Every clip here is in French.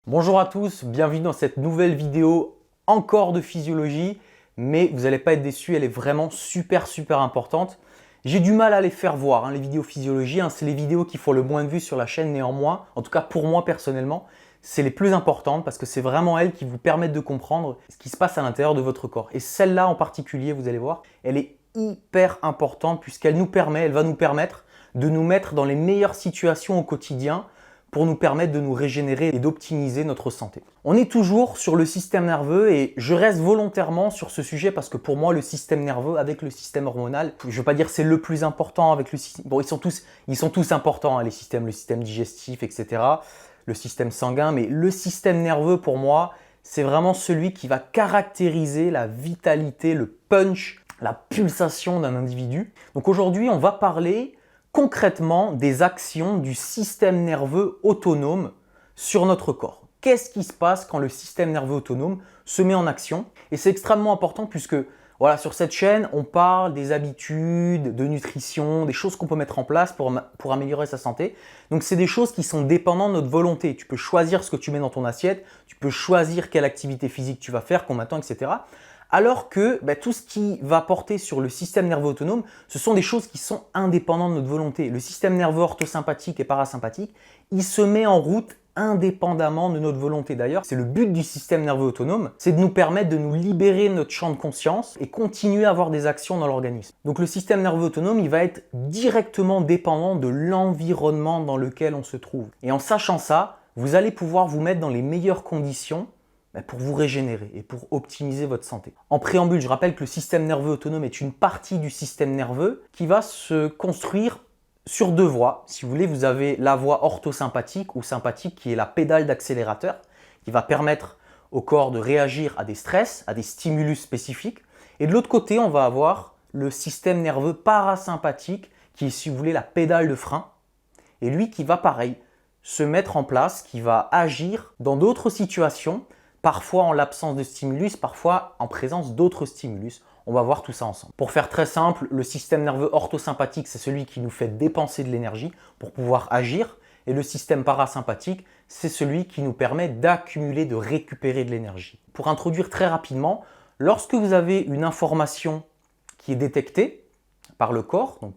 Bonjour à tous, bienvenue dans cette nouvelle vidéo encore de physiologie, mais vous n'allez pas être déçus, elle est vraiment super importante. J'ai du mal à les faire voir, les vidéos physiologie, c'est les vidéos qui font le moins de vues sur la chaîne, néanmoins, en tout cas pour moi personnellement, c'est les plus importantes parce que c'est vraiment elles qui vous permettent de comprendre ce qui se passe à l'intérieur de votre corps. Et celle-là en particulier, vous allez voir, elle est hyper importante puisqu'elle va nous permettre de nous mettre dans les meilleures situations au quotidien pour nous permettre de nous régénérer et d'optimiser notre santé. On est toujours sur le système nerveux et je reste volontairement sur ce sujet parce que pour moi, le système nerveux avec le système hormonal, je ne veux pas dire c'est le plus important avec le système. Bon, ils sont tous importants, les systèmes, le système digestif, etc., le système sanguin, mais le système nerveux pour moi, c'est vraiment celui qui va caractériser la vitalité, le punch, la pulsation d'un individu. Donc aujourd'hui, on va parler concrètement des actions du système nerveux autonome sur notre corps. Qu'est-ce qui se passe quand le système nerveux autonome se met en action? Et c'est extrêmement important puisque voilà, sur cette chaîne, on parle des habitudes, de nutrition, des choses qu'on peut mettre en place pour améliorer sa santé. Donc c'est des choses qui sont dépendantes de notre volonté. Tu peux choisir ce que tu mets dans ton assiette, tu peux choisir quelle activité physique tu vas faire, combien de temps, etc. Alors que tout ce qui va porter sur le système nerveux autonome, ce sont des choses qui sont indépendantes de notre volonté. Le système nerveux orthosympathique et parasympathique, il se met en route indépendamment de notre volonté. D'ailleurs, c'est le but du système nerveux autonome, c'est de nous permettre de nous libérer de notre champ de conscience et continuer à avoir des actions dans l'organisme. Donc le système nerveux autonome, il va être directement dépendant de l'environnement dans lequel on se trouve. Et en sachant ça, vous allez pouvoir vous mettre dans les meilleures conditions pour vous régénérer et pour optimiser votre santé. En préambule, je rappelle que le système nerveux autonome est une partie du système nerveux qui va se construire sur deux voies. Si vous voulez, vous avez la voie orthosympathique ou sympathique qui est la pédale d'accélérateur qui va permettre au corps de réagir à des stress, à des stimulus spécifiques. Et de l'autre côté, on va avoir le système nerveux parasympathique qui est, si vous voulez, la pédale de frein. Et lui qui va, pareil, se mettre en place, qui va agir dans d'autres situations, parfois en l'absence de stimulus, parfois en présence d'autres stimulus. On va voir tout ça ensemble. Pour faire très simple, le système nerveux orthosympathique, c'est celui qui nous fait dépenser de l'énergie pour pouvoir agir. Et le système parasympathique, c'est celui qui nous permet d'accumuler, de récupérer de l'énergie. Pour introduire très rapidement, lorsque vous avez une information qui est détectée par le corps, donc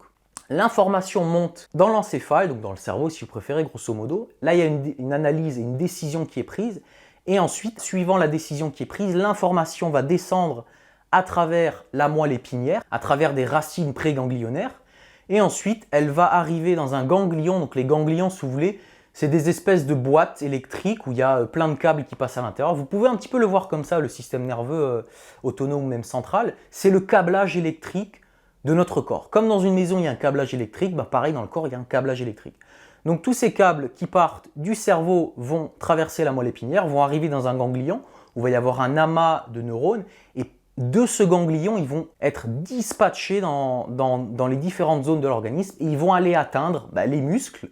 l'information monte dans l'encéphale, donc dans le cerveau si vous préférez, grosso modo. Là, il y a une analyse et une décision qui est prise. Et ensuite, suivant la décision qui est prise, l'information va descendre à travers la moelle épinière, à travers des racines préganglionnaires. Et ensuite, elle va arriver dans un ganglion. Donc les ganglions, si vous voulez, c'est des espèces de boîtes électriques où il y a plein de câbles qui passent à l'intérieur. Vous pouvez un petit peu le voir comme ça, le système nerveux autonome ou même central. C'est le câblage électrique de notre corps. Comme dans une maison, il y a un câblage électrique, pareil, dans le corps, il y a un câblage électrique. Donc tous ces câbles qui partent du cerveau vont traverser la moelle épinière, vont arriver dans un ganglion où il va y avoir un amas de neurones et de ce ganglion, ils vont être dispatchés dans les différentes zones de l'organisme et ils vont aller atteindre les muscles,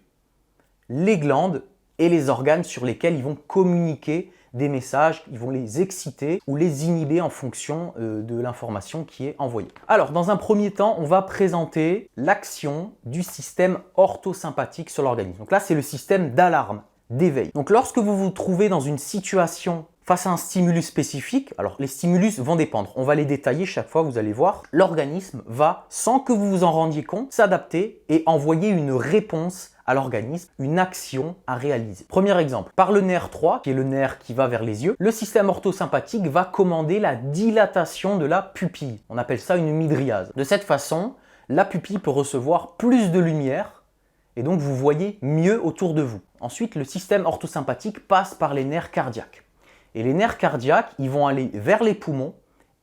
les glandes et les organes sur lesquels ils vont communiquer des messages, ils vont les exciter ou les inhiber en fonction de l'information qui est envoyée. Alors, dans un premier temps, on va présenter l'action du système orthosympathique sur l'organisme. Donc là, c'est le système d'alarme, d'éveil. Donc lorsque vous vous trouvez dans une situation face à un stimulus spécifique, alors les stimulus vont dépendre, on va les détailler chaque fois, vous allez voir, l'organisme va, sans que vous vous en rendiez compte, s'adapter et envoyer une réponse à l'organisme, une action à réaliser. Premier exemple, par le nerf 3, qui est le nerf qui va vers les yeux, le système orthosympathique va commander la dilatation de la pupille. On appelle ça une mydriase. De cette façon, la pupille peut recevoir plus de lumière et donc vous voyez mieux autour de vous. Ensuite, le système orthosympathique passe par les nerfs cardiaques. Et les nerfs cardiaques, ils vont aller vers les poumons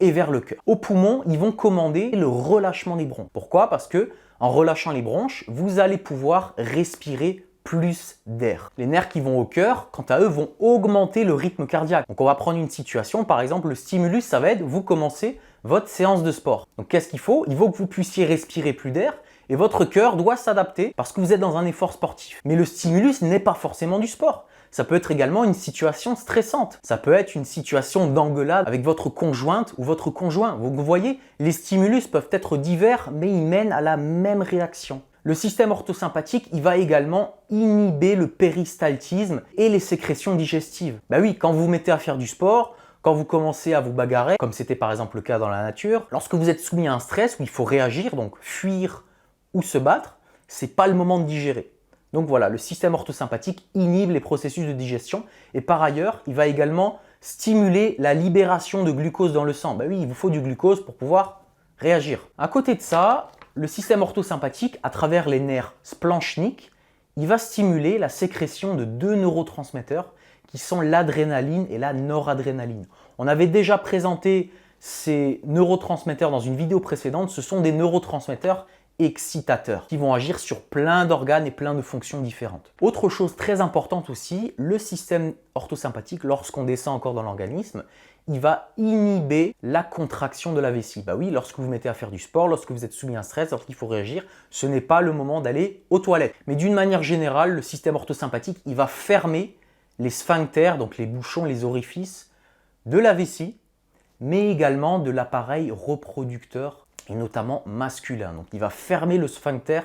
et vers le cœur. Aux poumons, ils vont commander le relâchement des bronches. Pourquoi? Parce que en relâchant les bronches, vous allez pouvoir respirer plus d'air. Les nerfs qui vont au cœur, quant à eux, vont augmenter le rythme cardiaque. Donc on va prendre une situation, par exemple, le stimulus, ça va être, vous commencez votre séance de sport. Donc qu'est-ce qu'il faut? Il faut que vous puissiez respirer plus d'air et votre cœur doit s'adapter parce que vous êtes dans un effort sportif. Mais le stimulus n'est pas forcément du sport. Ça peut être également une situation stressante. Ça peut être une situation d'engueulade avec votre conjointe ou votre conjoint. Vous voyez, les stimulus peuvent être divers, mais ils mènent à la même réaction. Le système orthosympathique, il va également inhiber le péristaltisme et les sécrétions digestives. Bah oui, quand vous vous mettez à faire du sport, quand vous commencez à vous bagarrer, comme c'était par exemple le cas dans la nature, lorsque vous êtes soumis à un stress où il faut réagir, donc fuir ou se battre, c'est pas le moment de digérer. Donc voilà, le système orthosympathique inhibe les processus de digestion et par ailleurs, il va également stimuler la libération de glucose dans le sang. Bah oui, il vous faut du glucose pour pouvoir réagir. À côté de ça, le système orthosympathique, à travers les nerfs splanchniques, il va stimuler la sécrétion de deux neurotransmetteurs qui sont l'adrénaline et la noradrénaline. On avait déjà présenté ces neurotransmetteurs dans une vidéo précédente. Ce sont des neurotransmetteurs excitateurs qui vont agir sur plein d'organes et plein de fonctions différentes. Autre chose très importante aussi, le système orthosympathique, lorsqu'on descend encore dans l'organisme, il va inhiber la contraction de la vessie. Bah oui, lorsque vous vous mettez à faire du sport, lorsque vous êtes soumis à un stress, lorsqu'il faut réagir, ce n'est pas le moment d'aller aux toilettes. Mais d'une manière générale, le système orthosympathique, il va fermer les sphincters, donc les bouchons, les orifices de la vessie, mais également de l'appareil reproducteur et notamment masculin. Donc il va fermer le sphincter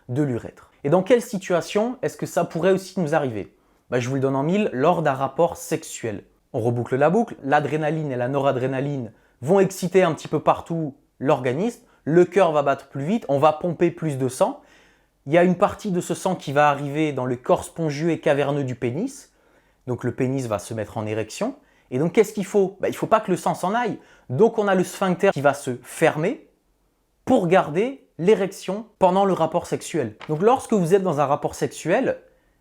de l'urètre. Et dans quelle situation est-ce que ça pourrait aussi nous arriver? Je vous le donne en mille, lors d'un rapport sexuel. On reboucle la boucle, l'adrénaline et la noradrénaline vont exciter un petit peu partout l'organisme, le cœur va battre plus vite, on va pomper plus de sang. Il y a une partie de ce sang qui va arriver dans le corps spongieux et caverneux du pénis. Donc le pénis va se mettre en érection. Et donc qu'est-ce qu'il faut? Il ne faut pas que le sang s'en aille. Donc on a le sphincter qui va se fermer pour garder l'érection pendant le rapport sexuel. Donc lorsque vous êtes dans un rapport sexuel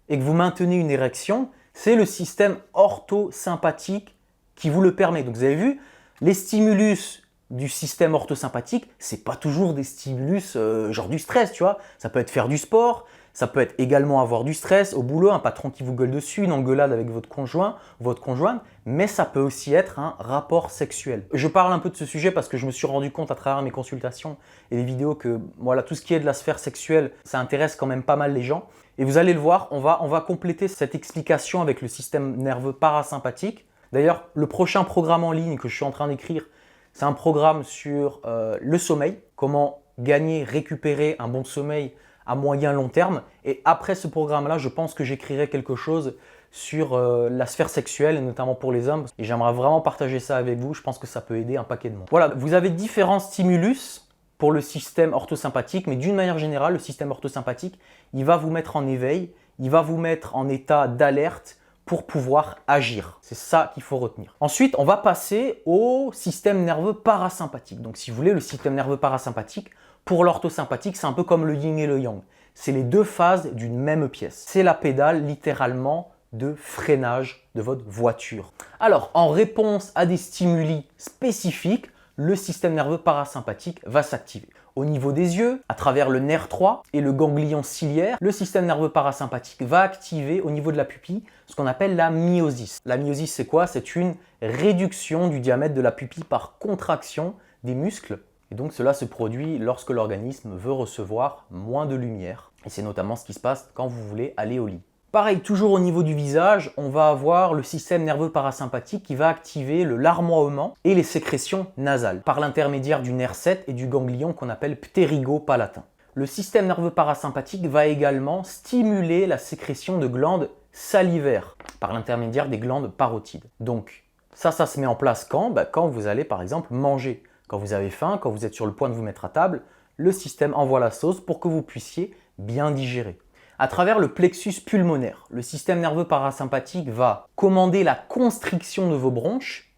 et que vous maintenez une érection, c'est le système orthosympathique qui vous le permet. Donc vous avez vu, les stimulus du système orthosympathique, c'est pas toujours des stimulus genre du stress, tu vois. Ça peut être faire du sport, ça peut être également avoir du stress au boulot, un patron qui vous gueule dessus, une engueulade avec votre conjoint, votre conjointe, mais ça peut aussi être un rapport sexuel. Je parle un peu de ce sujet parce que je me suis rendu compte à travers mes consultations et les vidéos que voilà, tout ce qui est de la sphère sexuelle, ça intéresse quand même pas mal les gens. Et vous allez le voir, on va compléter cette explication avec le système nerveux parasympathique. D'ailleurs, le prochain programme en ligne que je suis en train d'écrire, c'est un programme sur le sommeil, comment gagner, récupérer un bon sommeil à moyen long terme. Et après ce programme-là, je pense que j'écrirai quelque chose sur la sphère sexuelle, et notamment pour les hommes. Et j'aimerais vraiment partager ça avec vous. Je pense que ça peut aider un paquet de monde. Voilà, vous avez différents stimulus pour le système orthosympathique, mais d'une manière générale, le système orthosympathique, il va vous mettre en éveil, il va vous mettre en état d'alerte pour pouvoir agir. C'est ça qu'il faut retenir. Ensuite, on va passer au système nerveux parasympathique. Donc si vous voulez, le système nerveux parasympathique, pour l'orthosympathique, c'est un peu comme le yin et le yang. C'est les deux phases d'une même pièce. C'est la pédale littéralement de freinage de votre voiture. Alors, en réponse à des stimuli spécifiques, le système nerveux parasympathique va s'activer. Au niveau des yeux, à travers le nerf 3 et le ganglion ciliaire, le système nerveux parasympathique va activer au niveau de la pupille ce qu'on appelle la myosis. La myosis, c'est quoi? C'est une réduction du diamètre de la pupille par contraction des muscles. Et donc cela se produit lorsque l'organisme veut recevoir moins de lumière. Et c'est notamment ce qui se passe quand vous voulez aller au lit. Pareil, toujours au niveau du visage, on va avoir le système nerveux parasympathique qui va activer le larmoiement et les sécrétions nasales par l'intermédiaire du nerf 7 et du ganglion qu'on appelle ptérygo-palatin. Le système nerveux parasympathique va également stimuler la sécrétion de glandes salivaires par l'intermédiaire des glandes parotides. Donc ça se met en place quand? Quand vous allez par exemple manger. Quand vous avez faim, quand vous êtes sur le point de vous mettre à table, le système envoie la sauce pour que vous puissiez bien digérer. À travers le plexus pulmonaire, le système nerveux parasympathique va commander la constriction de vos bronches.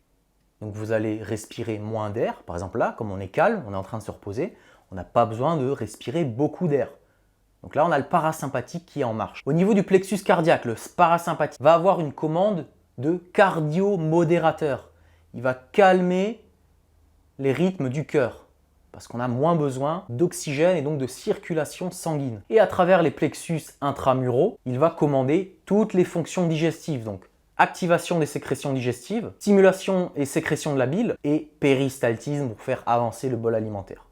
Donc vous allez respirer moins d'air. Par exemple là, comme on est calme, on est en train de se reposer, on n'a pas besoin de respirer beaucoup d'air. Donc là, on a le parasympathique qui est en marche. Au niveau du plexus cardiaque, le parasympathique va avoir une commande de cardiomodérateur. Il va calmer les rythmes du cœur, parce qu'on a moins besoin d'oxygène et donc de circulation sanguine. Et à travers les plexus intramuraux, il va commander toutes les fonctions digestives, donc activation des sécrétions digestives, stimulation et sécrétion de la bile, et péristaltisme pour faire avancer le bol alimentaire.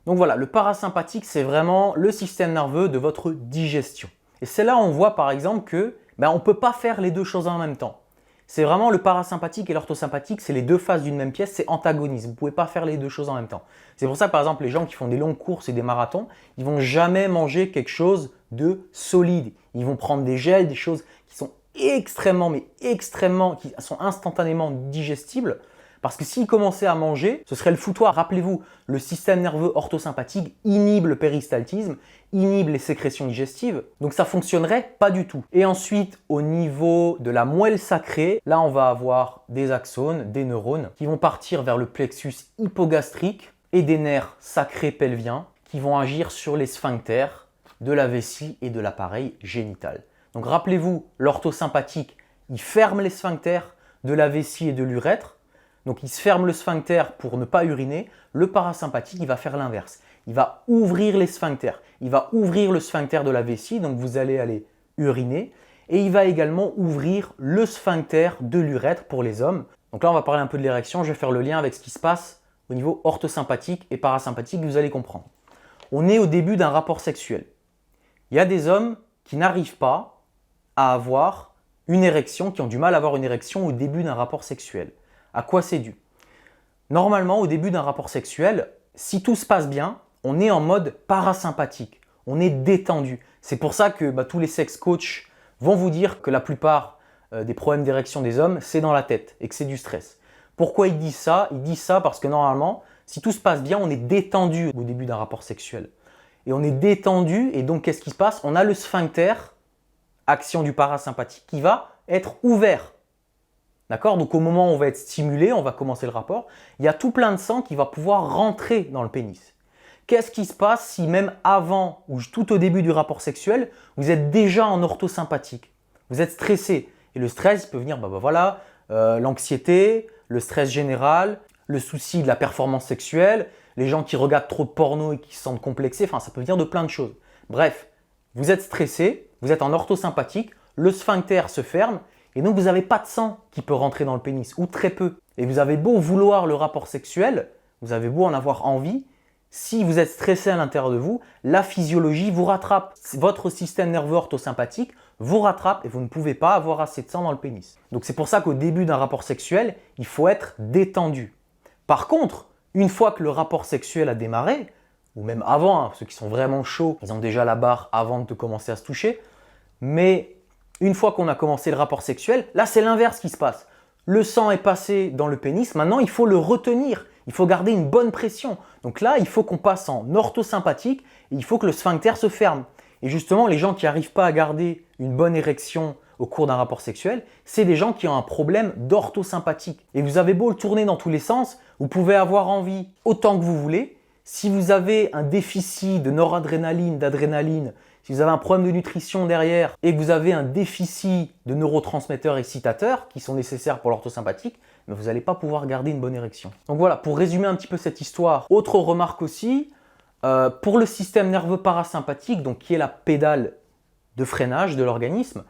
Donc voilà, le parasympathique, c'est vraiment le système nerveux de votre digestion. Et c'est là où on voit par exemple que on ne peut pas faire les deux choses en même temps. C'est vraiment le parasympathique et l'orthosympathique, c'est les deux faces d'une même pièce, c'est antagonisme. Vous ne pouvez pas faire les deux choses en même temps. C'est pour ça que par exemple les gens qui font des longues courses et des marathons, ils ne vont jamais manger quelque chose de solide. Ils vont prendre des gels, des choses qui sont extrêmement, qui sont instantanément digestibles. Parce que s'ils commençaient à manger, ce serait le foutoir. Rappelez-vous, le système nerveux orthosympathique inhibe le péristaltisme, inhibe les sécrétions digestives, donc ça ne fonctionnerait pas du tout. Et ensuite, au niveau de la moelle sacrée, là on va avoir des axones, des neurones, qui vont partir vers le plexus hypogastrique et des nerfs sacrés pelviens qui vont agir sur les sphincters de la vessie et de l'appareil génital. Donc rappelez-vous, l'orthosympathique, il ferme les sphincters de la vessie et de l'urètre. Donc il se ferme le sphincter pour ne pas uriner. Le parasympathique, il va faire l'inverse. Il va ouvrir les sphincters. Il va ouvrir le sphincter de la vessie, donc vous allez aller uriner. Et il va également ouvrir le sphincter de l'urètre pour les hommes. Donc là, on va parler un peu de l'érection. Je vais faire le lien avec ce qui se passe au niveau orthosympathique et parasympathique, vous allez comprendre. On est au début d'un rapport sexuel. Il y a des hommes qui n'arrivent pas à avoir une érection, qui ont du mal à avoir une érection au début d'un rapport sexuel. À quoi c'est dû? Normalement, au début d'un rapport sexuel, si tout se passe bien, on est en mode parasympathique, on est détendu. C'est pour ça que tous les sex coachs vont vous dire que la plupart des problèmes d'érection des hommes, c'est dans la tête et que c'est du stress. Pourquoi ils disent ça? Ils disent ça parce que normalement, si tout se passe bien, on est détendu au début d'un rapport sexuel. Et on est détendu et donc qu'est-ce qui se passe? On a le sphincter, action du parasympathique, qui va être ouvert. D'accord? Donc au moment où on va être stimulé, on va commencer le rapport, il y a tout plein de sang qui va pouvoir rentrer dans le pénis. Qu'est-ce qui se passe si même avant ou tout au début du rapport sexuel, vous êtes déjà en orthosympathique? Vous êtes stressé. Et le stress, il peut venir, l'anxiété, le stress général, le souci de la performance sexuelle, les gens qui regardent trop de porno et qui se sentent complexés, enfin ça peut venir de plein de choses. Bref, vous êtes stressé, vous êtes en orthosympathique, le sphincter se ferme, et donc vous n'avez pas de sang qui peut rentrer dans le pénis, ou très peu. Et vous avez beau vouloir le rapport sexuel, vous avez beau en avoir envie, si vous êtes stressé à l'intérieur de vous, la physiologie vous rattrape. Votre système nerveux orthosympathique vous rattrape et vous ne pouvez pas avoir assez de sang dans le pénis. Donc c'est pour ça qu'au début d'un rapport sexuel, il faut être détendu. Par contre, une fois que le rapport sexuel a démarré, ou même avant, ceux qui sont vraiment chauds, ils ont déjà la barre avant de commencer à se toucher, mais une fois qu'on a commencé le rapport sexuel, là c'est l'inverse qui se passe. Le sang est passé dans le pénis, maintenant il faut le retenir, il faut garder une bonne pression. Donc là, il faut qu'on passe en orthosympathique et il faut que le sphincter se ferme. Et justement, les gens qui n'arrivent pas à garder une bonne érection au cours d'un rapport sexuel, c'est des gens qui ont un problème d'orthosympathique. Et vous avez beau le tourner dans tous les sens, vous pouvez avoir envie autant que vous voulez. Si vous avez un déficit de noradrénaline, d'adrénaline, si vous avez un problème de nutrition derrière et que vous avez un déficit de neurotransmetteurs excitateurs qui sont nécessaires pour l'orthosympathique, mais vous n'allez pas pouvoir garder une bonne érection. Donc voilà, pour résumer un petit peu cette histoire, autre remarque aussi, pour le système nerveux parasympathique, donc qui est la pédale de freinage de l'organisme,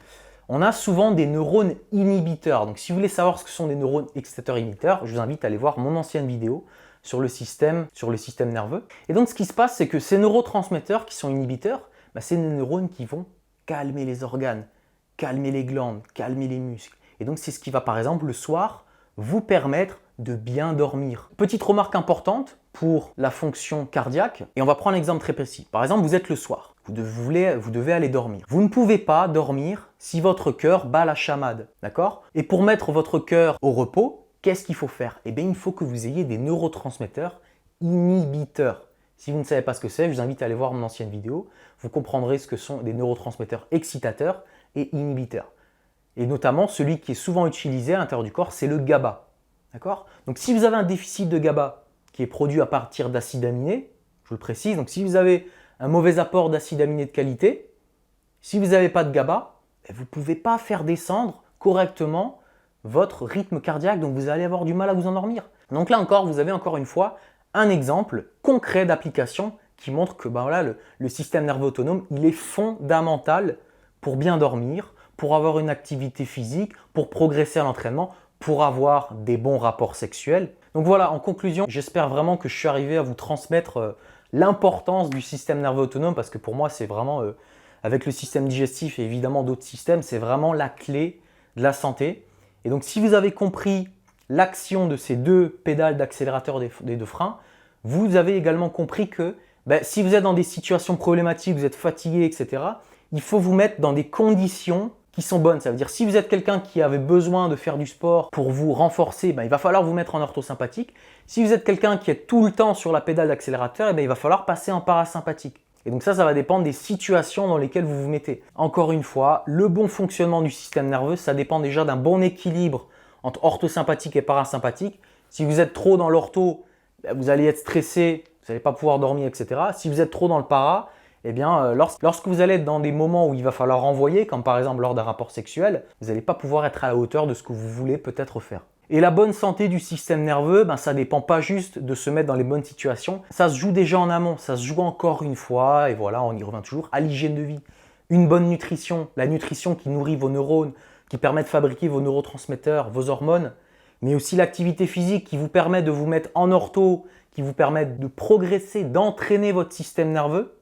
on a souvent des neurones inhibiteurs. Donc si vous voulez savoir ce que sont des neurones excitateurs inhibiteurs, je vous invite à aller voir mon ancienne vidéo sur le système nerveux. Et donc ce qui se passe, c'est que ces neurotransmetteurs qui sont inhibiteurs, c'est des neurones qui vont calmer les organes, calmer les glandes, calmer les muscles. Et donc c'est ce qui va par exemple le soir vous permettre de bien dormir. Petite remarque importante pour la fonction cardiaque, et on va prendre un exemple très précis. Par exemple, vous êtes le soir, vous devez aller dormir. Vous ne pouvez pas dormir si votre cœur bat la chamade, d'accord? Et pour mettre votre cœur au repos, qu'est-ce qu'il faut faire? Eh bien, il faut que vous ayez des neurotransmetteurs inhibiteurs. Si vous ne savez pas ce que c'est, je vous invite à aller voir mon ancienne vidéo. Vous comprendrez ce que sont des neurotransmetteurs excitateurs et inhibiteurs. Et notamment, celui qui est souvent utilisé à l'intérieur du corps, c'est le GABA. D'accord? Donc, si vous avez un déficit de GABA qui est produit à partir d'acides aminés, je vous le précise, donc si vous avez un mauvais apport d'acides aminés de qualité, si vous n'avez pas de GABA, vous ne pouvez pas faire descendre correctement votre rythme cardiaque, donc vous allez avoir du mal à vous endormir. Donc là encore, vous avez encore une fois un exemple concret d'application qui montre que le système nerveux autonome, il est fondamental pour bien dormir, pour avoir une activité physique, pour progresser à l'entraînement, pour avoir des bons rapports sexuels. Donc voilà, en conclusion, j'espère vraiment que je suis arrivé à vous transmettre l'importance du système nerveux autonome parce que pour moi, c'est vraiment, avec le système digestif et évidemment d'autres systèmes, c'est vraiment la clé de la santé. Et donc si vous avez compris l'action de ces deux pédales d'accélérateur des deux freins, vous avez également compris que si vous êtes dans des situations problématiques, vous êtes fatigué, etc., il faut vous mettre dans des conditions qui sont bonnes. Ça veut dire si vous êtes quelqu'un qui avait besoin de faire du sport pour vous renforcer, il va falloir vous mettre en orthosympathique. Si vous êtes quelqu'un qui est tout le temps sur la pédale d'accélérateur, il va falloir passer en parasympathique. Et donc ça va dépendre des situations dans lesquelles vous vous mettez. Encore une fois, le bon fonctionnement du système nerveux, ça dépend déjà d'un bon équilibre entre orthosympathique et parasympathique. Si vous êtes trop dans l'ortho, vous allez être stressé, vous n'allez pas pouvoir dormir, etc. Si vous êtes trop dans le para, lorsque vous allez être dans des moments où il va falloir envoyer, comme par exemple lors d'un rapport sexuel, vous n'allez pas pouvoir être à la hauteur de ce que vous voulez peut-être faire. Et la bonne santé du système nerveux, ça ne dépend pas juste de se mettre dans les bonnes situations. Ça se joue déjà en amont, ça se joue encore une fois, et voilà, on y revient toujours, à l'hygiène de vie. Une bonne nutrition, la nutrition qui nourrit vos neurones, qui permet de fabriquer vos neurotransmetteurs, vos hormones, mais aussi l'activité physique qui vous permet de vous mettre en ortho, qui vous permet de progresser, d'entraîner votre système nerveux,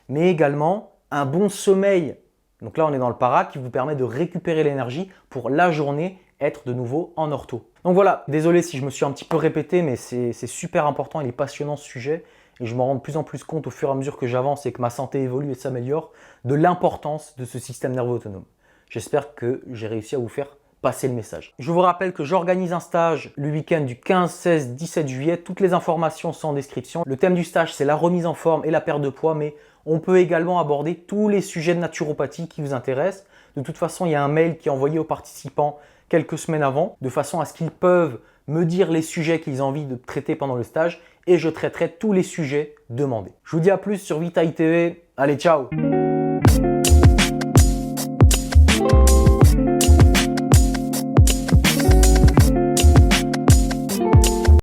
mais également un bon sommeil. Donc là, on est dans le para qui vous permet de récupérer l'énergie pour la journée, être de nouveau en ortho. Donc voilà, désolé si je me suis un petit peu répété, mais c'est super important, il est passionnant ce sujet et je me rends de plus en plus compte au fur et à mesure que j'avance et que ma santé évolue et s'améliore de l'importance de ce système nerveux autonome. J'espère que j'ai réussi à vous faire passer le message. Je vous rappelle que j'organise un stage le week-end du 15, 16, 17 juillet. Toutes les informations sont en description. Le thème du stage, c'est la remise en forme et la perte de poids, mais on peut également aborder tous les sujets de naturopathie qui vous intéressent. De toute façon, il y a un mail qui est envoyé aux participants quelques semaines avant, de façon à ce qu'ils peuvent me dire les sujets qu'ils ont envie de traiter pendant le stage et je traiterai tous les sujets demandés. Je vous dis à plus sur Vitae TV. Allez, ciao!